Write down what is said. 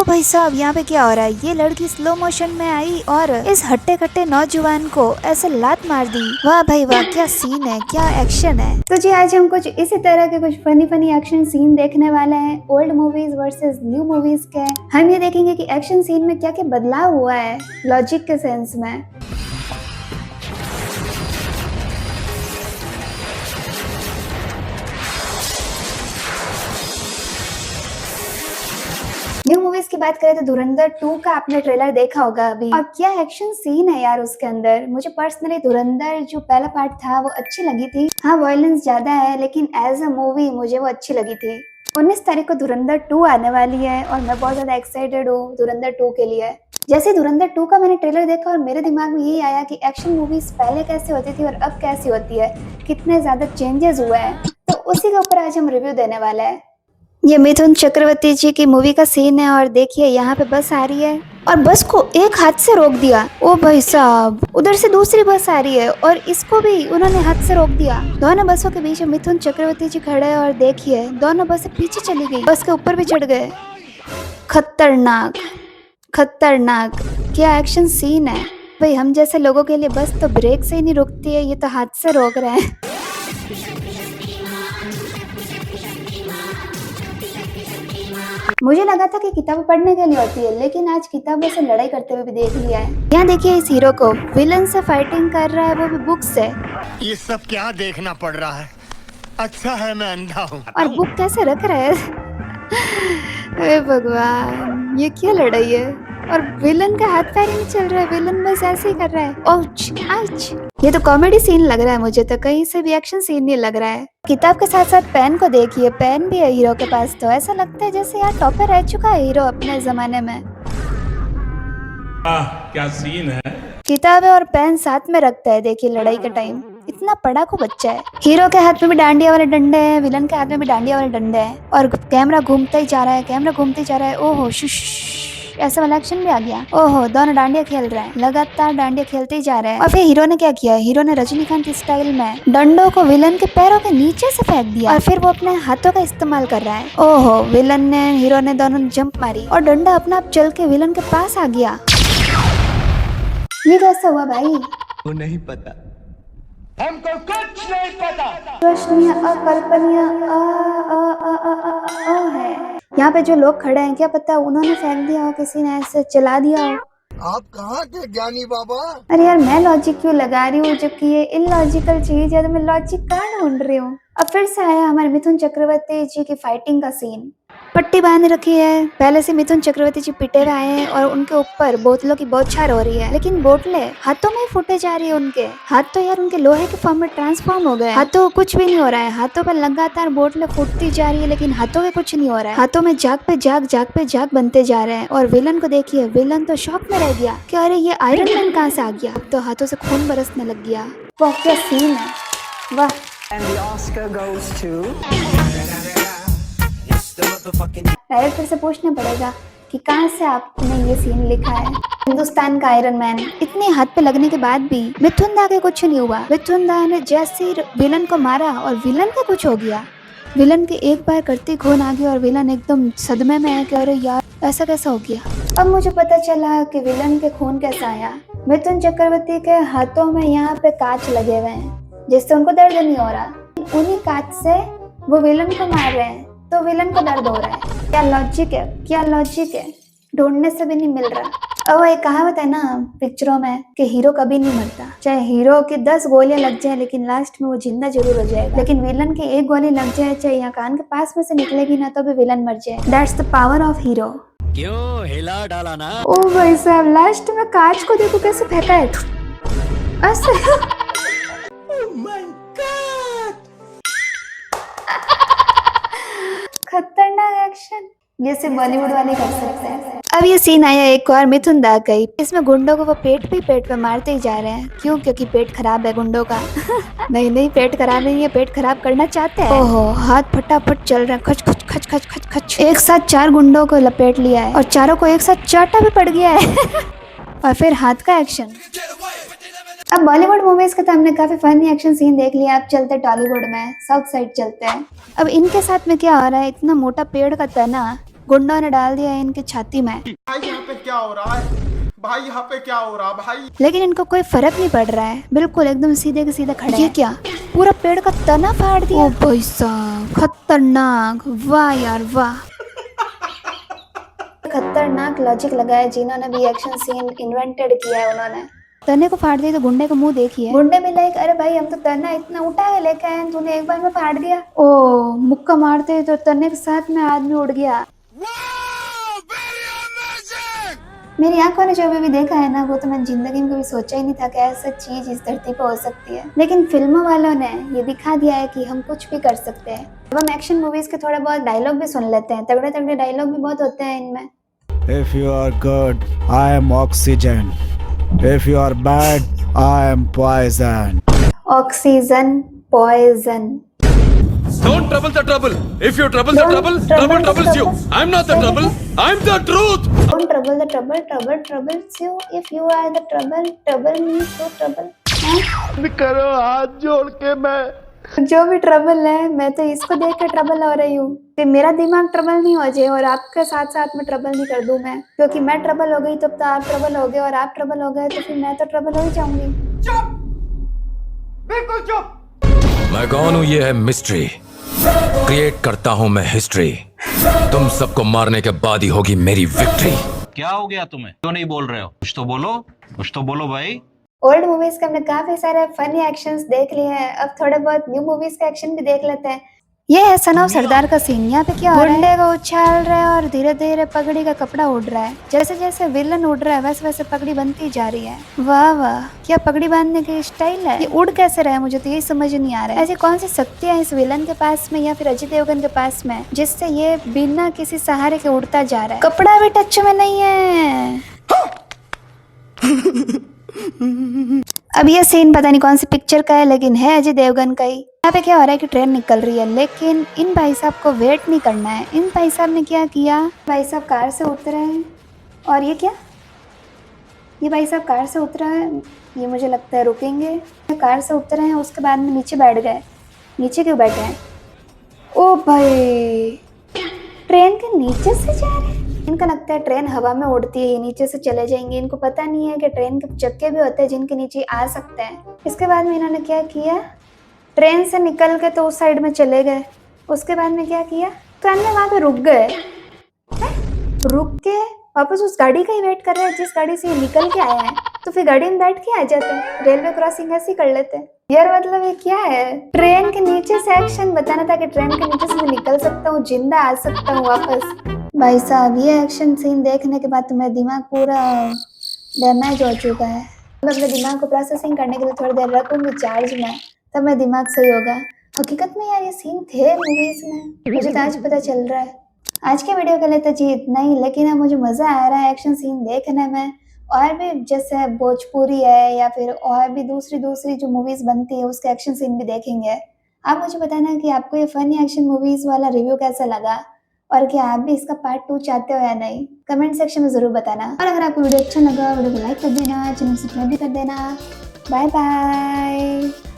ओ भाई साहब, यहाँ पे क्या हो रहा है? ये लड़की स्लो मोशन में आई और इस हट्टे कट्टे नौजवान को ऐसे लात मार दी। वाह भाई वाह, क्या सीन है, क्या एक्शन है। तो जी आज हम कुछ इसी तरह के कुछ फनी फनी एक्शन सीन देखने वाले हैं, old movies versus new movies के। हम ये देखेंगे कि एक्शन सीन में क्या क्या बदलाव हुआ है लॉजिक के सेंस में। न्यू मूवीज की बात करें तो धुरंधर 2 का आपने ट्रेलर देखा होगा अभी, और क्या एक्शन सीन है यार उसके अंदर। मुझे पर्सनली धुरंधर जो पहला पार्ट था वो अच्छी लगी थी। हाँ वायलेंस ज्यादा है लेकिन एज अ मूवी मुझे वो अच्छी लगी थी। 19 तारीख को धुरंधर 2 आने वाली है और मैं बहुत ज्यादा एक्साइटेड हूँ धुरंधर 2 के लिए। जैसे धुरंधर 2 का मैंने ट्रेलर देखा और मेरे दिमाग में यही आया कि एक्शन मूवीज पहले कैसे होती थी और अब कैसी होती है, कितने ज्यादा चेंजेस हुए हैं। तो उसी के ऊपर आज हम रिव्यू देने वाले हैं। ये मिथुन चक्रवर्ती जी की मूवी का सीन है और देखिए यहाँ पे बस आ रही है और बस को एक हाथ से रोक दिया। ओ भाई साहब, उधर से दूसरी बस आ रही है और इसको भी उन्होंने हाथ से रोक दिया। दोनों बसों के बीच में मिथुन चक्रवर्ती जी खड़े हैं और देखिए दोनों बसें पीछे चली गई, बस के ऊपर भी चढ़ गए। खतरनाक खतरनाक, क्या एक्शन सीन है भाई। हम जैसे लोगों के लिए बस तो ब्रेक से ही नहीं रुकती है, ये तो हाथ से रोक रहे हैं। मुझे लगा था कि किताब पढ़ने के लिए होती है, लेकिन आज किताबों से लड़ाई करते हुए भी देख लिया है। यहाँ देखिए इस हीरो को विलन से फाइटिंग कर रहा है, वो भी बुक से। ये सब क्या देखना पड़ रहा है? अच्छा है मैं अंधा हूँ। और बुक कैसे रख रहा है? अरे भगवान, ये क्या लड़ाई है। और विलन का हाथ पैर ही नहीं चल रहा है, विलन बस ऐसे ही कर रहा है। ouch, ouch। ये तो कॉमेडी सीन लग रहा है मुझे, तो कहीं से भी एक्शन सीन नहीं लग रहा है। किताब के साथ साथ पेन को देखिए, पेन भी है हीरो के पास, तो ऐसा लगता है जैसे यार टॉपर रह चुका है हीरो अपने जमाने में। क्या सीन है। किताबें और पेन साथ में रखता है देखिए लड़ाई के टाइम। इतना पढ़ाकू बच्चा है। हीरो के हाथ में भी डांडिया वाले डंडे हैं, विलन के हाथ में भी डांडिया वाले डंडे हैं और कैमरा घूमता ही जा रहा है, कैमरा घूमते ही जा रहा है। ओहो शुश, ऐसा वाला एक्शन भी आ गया। ओहो, दोनों डांडिया खेल रहे हैं, लगातार डांडिया खेलते ही जा रहे हैं। और फिर हीरो ने क्या किया, हीरो ने रजनीकांत स्टाइल में डंडों को विलन के पैरों के नीचे से फेंक दिया और फिर वो अपने हाथों का इस्तेमाल कर रहा है। ओहो, विलन ने हीरो ने दोनों ने जंप मारी और डंडा अपना आप चल के विलन के पास आ गया। ये कैसा हुआ भाई? वो नहीं पता, हमको कुछ नहीं पता। अकल्पनीय अकल्पनीय है। यहाँ पे जो लोग खड़े हैं क्या पता उन्होंने फेंक दिया हो, किसी ने ऐसे चला दिया हो। आप कहाँ के ज्ञानी बाबा? अरे यार मैं लॉजिक क्यों लगा रही हूँ जबकि ये इलॉजिकल चीज है, तो मैं लॉजिक कहाँ ढूंढ रही हूँ। अब फिर से आया हमारे मिथुन चक्रवर्ती जी की फाइटिंग का सीन। पट्टी बांध रखी है, पहले से मिथुन चक्रवर्ती जी पिटे हुए आए हैं और उनके ऊपर बोतलों की बौछार हो रही है, लेकिन बोतलें हाथों में ही फूटे जा रही है। उनके हाथ तो यार उनके लोहे के फॉर्म में ट्रांसफॉर्म हो गए। हाथों कुछ भी नहीं हो रहा है, हाथों पर लगातार बोतलें फूटती जा रही है लेकिन हाथों में कुछ नहीं हो रहा है। हाथों में जाग पे जाग, जाग पे जाग बनते जा रहे हैं। और विलन को देखिए, विलन तो शॉक में रह गया कि अरे ये आयरन मैन कहाँ से आ गया। अब तो हाथों से खून बरसने लग गया। वाह क्या सीन है, वाह। डायरेक्टर से पूछना पड़ेगा कि कहाँ से आपने ये सीन लिखा है। हिंदुस्तान का आयरन मैन। इतने हाथ पे लगने के बाद भी मिथुन दा के कुछ नहीं हुआ। मिथुन दा ने जैसे विलन को मारा और विलन का कुछ हो गया। विलन के एक बार करते खून आ गया और विलन एकदम सदमे में है कि अरे यार ऐसा कैसा हो गया। अब मुझे पता चला कि विलन के खून कैसा आया। मिथुन चक्रवर्ती के हाथों में यहाँ पे कांच लगे हुए हैं जिससे उनको दर्द नहीं हो रहा। उन्हीं कांच से वो विलन को मार रहे हैं तो विलन को दर्द हो रहा है। क्या लॉजिक है, क्या लॉजिक है, ढूंढने से भी नहीं मिल रहा। और एक कहावत है ना पिक्चरों में कि हीरो कभी नहीं मरता। चाहे हीरो की 10 गोलियां लग जाए लेकिन लास्ट में वो जिंदा जरूर हो जाएगा, लेकिन विलन की एक गोली लग जाए चाहे यहाँ कान के पास में से निकलेगी ना तो भी विलन मर जाए। That's the power of hero. क्यों हिला डाला ना। ओ भाई साहब, लास्ट में कांच को देखो कैसे फेंका है ऐसे। खतरनाक एक्शन, जैसे बॉलीवुड वाले कर सकते हैं। अब ये सीन आया एक और मिथुन दा का ही। इसमें गुंडों को वो पेट पे मारते ही जा रहे हैं। क्यों? क्योंकि पेट खराब है गुंडों का। नहीं नहीं, पेट खराब नहीं है, पेट खराब करना चाहते हैं। ओहो, हाथ फटाफट चल रहे हैं, खच खच खच खच खच खच। एक साथ 4 गुंडों को लपेट लिया है और चारों को एक साथ चाटा भी पड़ गया है। और फिर हाथ का एक्शन। अब बॉलीवुड मूवीज का तो हमने काफी फनी एक्शन सीन देख लिया। अब चलते टॉलीवुड में, साउथ साइड चलते हैं। अब इनके साथ में क्या हो रहा है, इतना मोटा पेड़ का तना गुंडों ने डाल दिया है इनकी छाती में। भाई यहाँ पे क्या हो रहा है? भाई यहाँ पे क्या हो रहा भाई? लेकिन इनको कोई फर्क नहीं पड़ रहा है, बिल्कुल एकदम सीधे के सीधे खड़े। ये क्या, पूरा पेड़ का तना फाड़ दिया? ओ भाई साहब, खतरनाक, वाह यार वाह। खतरनाक लॉजिक लगाया जिन्होंने भी एक्शन सीन इन्वेंटेड किया है उन्होंने। तने को फाड़ दिया तो गुंडे का मुंह देखिए। गुंडे भी लाइक, अरे भाई हम तो तना इतना उठा के लेके आए, तूने एक बार में फाड़ दिया। ओ मुक्का मारते तो तने के साथ में आदमी उड़ गया। मेरी आंखों ने जो भी देखा है ना, वो तो मैंने जिंदगी में कभी सोचा ही नहीं था कि ऐसा चीज इस धरती पर हो सकती है। लेकिन फिल्मों वालों ने ये दिखा दिया है कि हम कुछ भी कर सकते हैं। अब हम एक्शन मूवीज के थोड़े बहुत डायलॉग भी सुन लेते हैं, तगड़े तगड़े डायलॉग भी बहुत होते हैं इनमें। If you are good, I am oxygen. If you are bad, I am poison. Oxygen, poison. Don't trouble the trouble. If you trouble the trouble, trouble troubles you. I'm not the trouble. I'm the truth. Don't trouble the trouble, trouble troubles you. If you are the trouble, trouble means to trouble. करो हाथ जोड़ के मैं। जो भी trouble है, मैं तो इसको देख के ट्रबल हो रही हूँ कि मेरा दिमाग ट्रबल नहीं हो जाए और आपके साथ साथ में ट्रबल नहीं कर दूं मैं, क्योंकि मैं ट्रबल हो गई तब तो आप ट्रबल हो गए और आप ट्रबल हो गए तो फिर मैं तो ट्रबल हो ही जाऊंगी। चुप, बिल्कुल चुप। मैं कौन हूँ ये है मिस्ट्री। क्रिएट करता हूँ मैं हिस्ट्री। तुम सबको मारने के बाद ही होगी मेरी विक्ट्री। क्या हो गया तुम्हें? क्यों नहीं बोल रहे हो? कुछ तो बोलो भाई। ओल्ड मूवीज के हमने काफी सारे फनी एक्शंस देख लिए हैं, अब थोड़े बहुत न्यू मूवीज का एक्शन भी देख लेते हैं। ये है सन ऑफ सरदार का सीन। यहाँ पे क्या हो रहा है? गुंडे को उछाल रहा है और धीरे धीरे पगड़ी का कपड़ा उड़ रहा है। जैसे जैसे विलन उड़ रहा है वैसे वैसे पगड़ी बनती जा रही है। वाह वाह, क्या पगड़ी बांधने की स्टाइल है। ये उड़ कैसे रहा है, मुझे तो यही समझ नहीं आ रहा है। ऐसी कौन सी शक्ति है इस विलन के पास में या फिर अजय देवगन के पास में जिससे ये बिना किसी सहारे के उड़ता जा रहा है। कपड़ा भी टच में नहीं है। अब ये सीन पता नहीं कौन सी पिक्चर का है, लेकिन है अजय देवगन का ही। यहाँ पे क्या हो रहा है कि ट्रेन निकल रही है, लेकिन इन भाई साहब को वेट नहीं करना है। इन भाई साहब ने क्या किया, भाई साहब कार से उतरे हैं और ये क्या, ये भाई साहब कार से उतरा है, ये मुझे लगता है रुकेंगे। कार से उतरे हैं, उसके बाद में नीचे बैठ गए। नीचे क्यों बैठे हैं? ओ भाई, ट्रेन के नीचे से जा रहे हैं। इनका लगता है ट्रेन हवा में उड़ती है, ये नीचे से चले जाएंगे। इनको पता नहीं है कि ट्रेन के चक्के भी होते हैं जिनके नीचे आ सकते हैं। इसके बाद में इन्होंने क्या किया, ट्रेन से निकल के तो उस साइड में चले गए। उसके बाद में क्या किया, ट्रेन में वहां पे रुक गए। रुक के वापस उस गाड़ी का ही वेट कर रहे हैं जिस गाड़ी से ये निकल के आए हैं। तो फिर गाड़ी में बैठ के आ जाते हैं, रेलवे क्रॉसिंग ऐसे कर लेते हैं। यार मतलब ये क्या है, ट्रेन के नीचे से एक्शन बताना था कि ट्रेन के नीचे से मैं निकल सकता हूँ, जिंदा आ सकता हूँ वापस। भाई साहब, ये एक्शन सीन देखने के बाद तो मेरा दिमाग पूरा डैमेज हो चुका है। मैं अपने दिमाग को प्रोसेसिंग करने के लिए थोड़ी देर रखूंगी चार्ज में, तब मेरा दिमाग सही होगा। हकीकत में यार ये सीन थे मूवीज में, मुझे तो आज पता चल रहा है। आज के वीडियो के लिए तो जी इतना ही, लेकिन अब मुझे मज़ा आ रहा है एक्शन सीन देखने में। और भी जैसे भोजपुरी है या फिर और भी दूसरी जो मूवीज़ बनती है उसके एक्शन सीन भी देखेंगे। आप मुझे बताना कि आपको ये फनी एक्शन मूवीज़ वाला रिव्यू कैसा लगा और क्या आप भी इसका पार्ट 2 चाहते हो या नहीं, कमेंट सेक्शन में ज़रूर बताना। और अगर आपको वीडियो अच्छा लगा, वीडियो को लाइक कर देना, चैनल सब्सक्राइब भी कर देना। Bye bye.